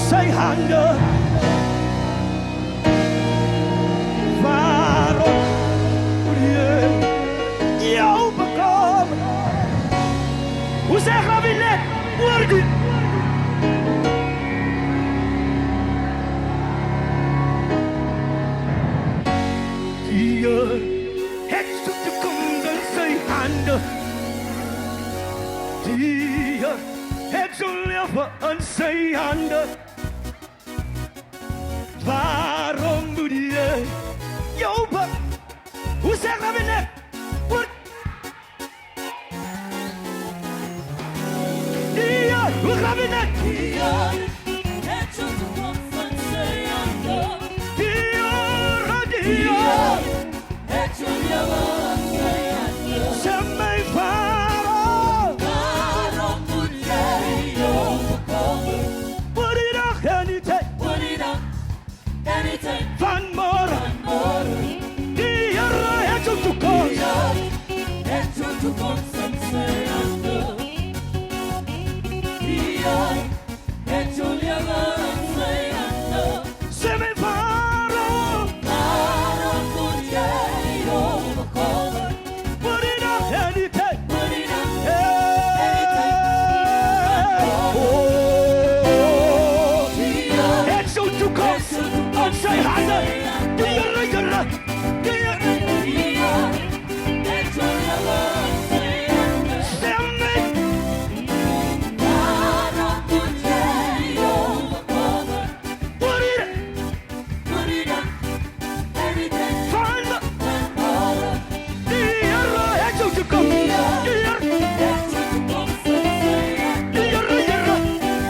Say handen, waarom moet je jou bekomen? Hoe zeg je wie net? Word u? Die het zoekt de konden zijn handen. Die het zo leven aan zijn handen. Waarom moet je jou bekomen? Hoe zeg je wie net? Word hoe gaan we net? Het zoekt de kop van zijn handen. Het zoekt jou aan zijn handen. Zeg mij waarom? Waarom moet jij jou bekomen? Word je dag en niet tijd Word je dan anytime van morgen? van morgen? Het zoekt de kop. Het zoekt de kop van zijn handen. Het zoekt jou aan zijn handen. Zeg mij waarom? Waarom moet jij jou bekomen? Word je dag en niet tijd? Word je dan Het zoekt de kop. Aan zijn handen.